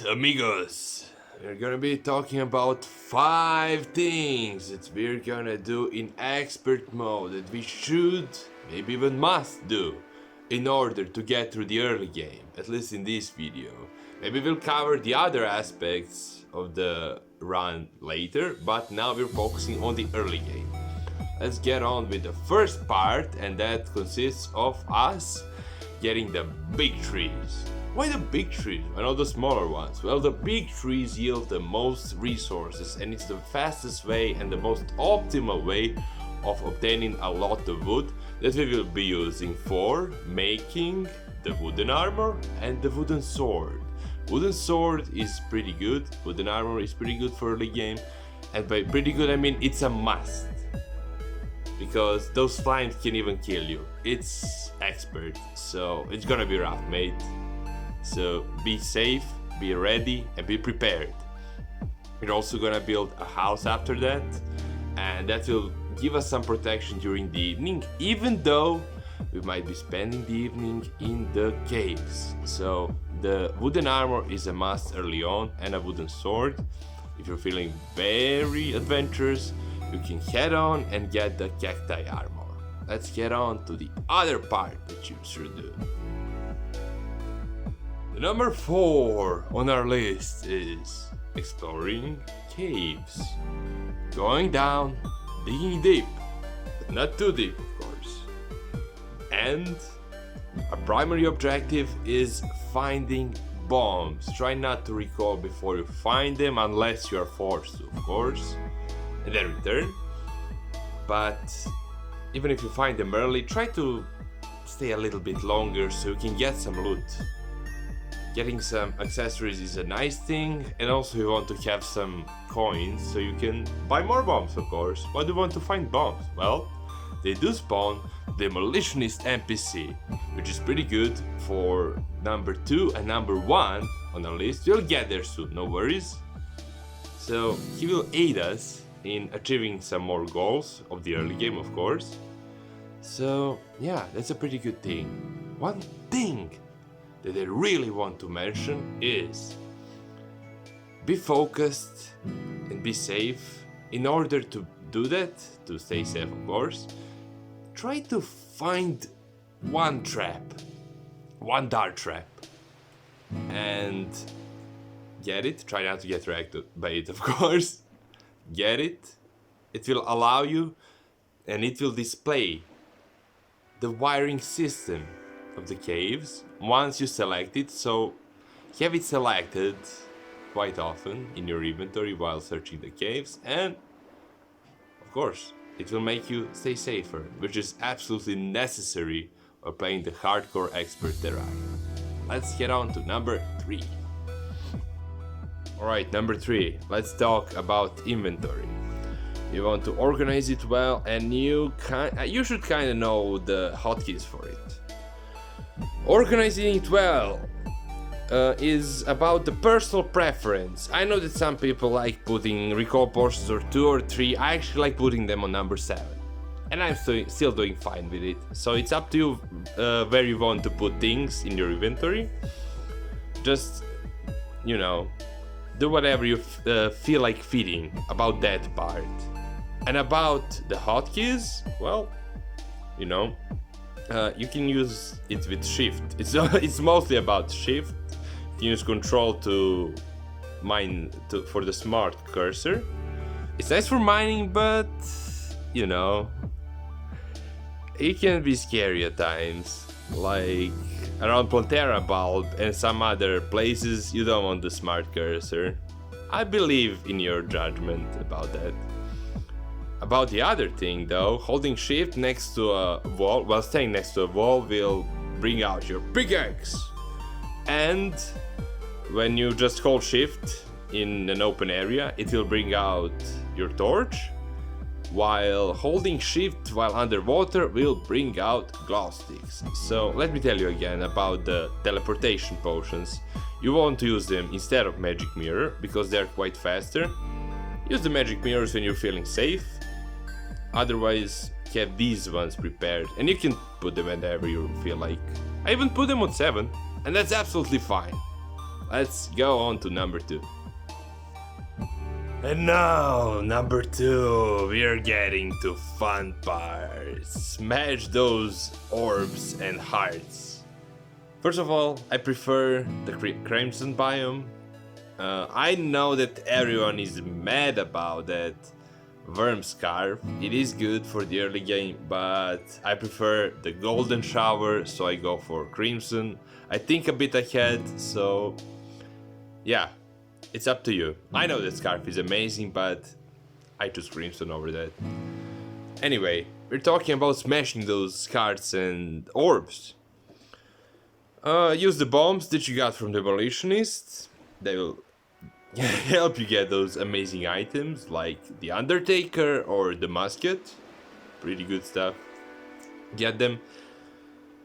amigos, we're gonna be talking about 5 things that we're gonna do in expert mode that we should, maybe even must do in order to get through the early game, at least in this video. Maybe we'll cover the other aspects of the run later, but now we're focusing on the early game. Let's get on with the first part, and that consists of us getting the big trees. Why the big trees? Why not the smaller ones? Well, the big trees yield the most resources, and it's the fastest way and the most optimal way of obtaining a lot of wood that we will be using for making the wooden armor and the wooden sword. Wooden sword is pretty good, wooden armor is pretty good for early game, and by pretty good I mean it's a must. Because those slimes can even kill you. It's expert, so it's gonna be rough, mate. So be safe, be ready, and be prepared. We're also gonna build a house after that, and that will give us some protection during the evening, even though we might be spending the evening in the caves. So the wooden armor is a must early on, and a wooden sword. If you're feeling very adventurous, you can head on and get the cacti armor. Let's get on to the other part that you should do. The number 4 on our list is exploring caves. Going down, digging deep, but not too deep of course. And our primary objective is finding bombs. Try not to recall before you find them unless you are forced to, of course. And then return. But even if you find them early, try to stay a little bit longer so you can get some loot. Getting some accessories is a nice thing, and also you want to have some coins so you can buy more bombs, of course. Why do you want to find bombs? Well, they do spawn Demolitionist NPC, which is pretty good for number 2 and number 1 on our list. You'll get there soon, no worries. So he will aid us in achieving some more goals of the early game, of course. So yeah, that's a pretty good thing. One thing that I really want to mention is be focused and be safe. In order to do that, to stay safe of course, try to find one trap, one dart trap, and get it. Try not to get wrecked by it of course. Get it. It will allow you, and it will display the wiring system of the caves once you select it, so have it selected quite often in your inventory while searching the caves, and of course it will make you stay safer, which is absolutely necessary while playing the hardcore expert Terraria. Let's get on to number 3. Alright, number 3, let's talk about inventory. You want to organize it well, and you should kind of know the hotkeys for it. Organizing it well is about the personal preference. I know that some people like putting recall portions or 2 or 3. I actually like putting them on number 7, and I'm still doing fine with it. So it's up to you where you want to put things in your inventory. Just, you know, do whatever you feel like feeding about that part. And about the hotkeys, well, you know, you can use it with shift. It's mostly about shift. You can use control to mine for the smart cursor. It's nice for mining, but you know, it can be scary at times. Like around Plantera Bulb and some other places, you don't want the smart cursor. I believe in your judgment about that. About the other thing though, holding shift next to a wall, while staying next to a wall, will bring out your pickaxe. And when you just hold shift in an open area, it will bring out your torch, while holding shift while underwater will bring out glow sticks. So let me tell you again about the teleportation potions. You want to use them instead of magic mirror because they're quite faster. Use the magic mirrors when you're feeling safe. Otherwise, have these ones prepared, and you can put them whenever you feel like. I even put them on 7, and that's absolutely fine. let's go on to number 2. And now, number 2, we are getting to fun parts. Smash those orbs and hearts. First of all, I prefer the Crimson biome. I know that everyone is mad about that Worm Scarf. It is good for the early game, but I prefer the Golden Shower, so I go for Crimson. I think a bit ahead, so yeah, it's up to you. I know that Scarf is amazing, but I choose Crimson over that. Anyway, we're talking about smashing those cards and orbs. Use the bombs that you got from the Abolitionists. They will help you get those amazing items like the Undertaker or the Musket. Pretty good stuff. Get them.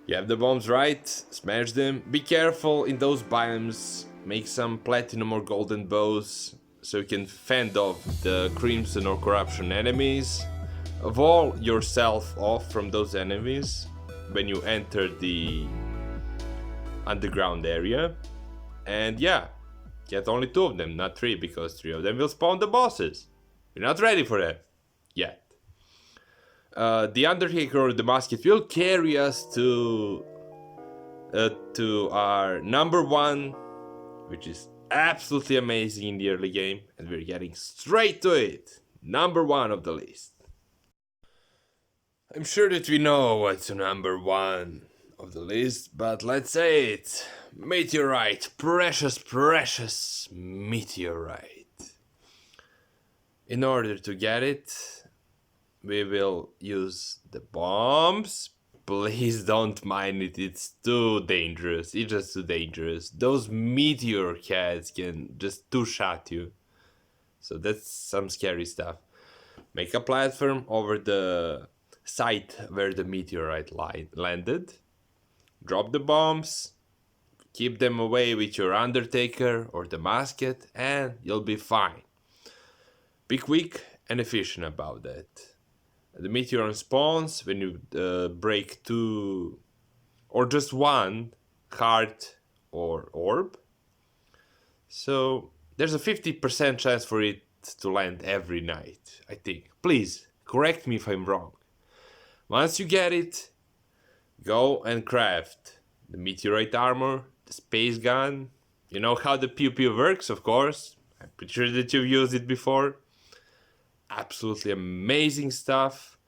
You have the bombs right, smash them. Be careful in those biomes. Make some platinum or golden bows so you can fend off the crimson or corruption enemies. Wall yourself off from those enemies when you enter the underground area. And yeah, get only 2 of them, not 3, because 3 of them will spawn the bosses. You're not ready for that yet. The Undertaker or the Musket will carry us to our number 1, which is absolutely amazing in the early game, and we're getting straight to it. Number 1 of the list. I'm sure that we know what's number 1 of the list, but let's say it. Meteorite, precious, precious meteorite. In order to get it, we will use the bombs. Please don't mind it, it's too dangerous. It's just too dangerous. Those meteor cats can just two-shot you. So that's some scary stuff. Make a platform over the site where the meteorite landed. Drop the bombs. Keep them away with your Undertaker or the Musket, and you'll be fine. Be quick and efficient about that. The meteor spawns when you break 2 or just 1 heart or orb. So there's a 50% chance for it to land every night, I think. Please, correct me if I'm wrong. Once you get it, go and craft the meteorite armor, the space gun. You know how the pew pew works, of course. I'm pretty sure that you've used it before. Absolutely amazing stuff.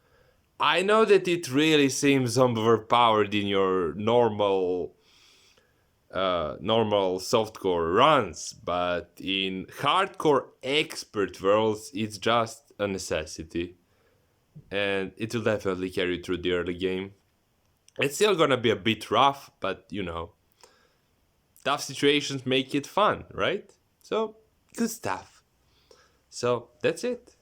I know that it really seems overpowered in your normal softcore runs, but in hardcore expert worlds, it's just a necessity. And it will definitely carry you through the early game. It's still gonna be a bit rough, but you know, tough situations make it fun, right? So, good stuff. So, that's it.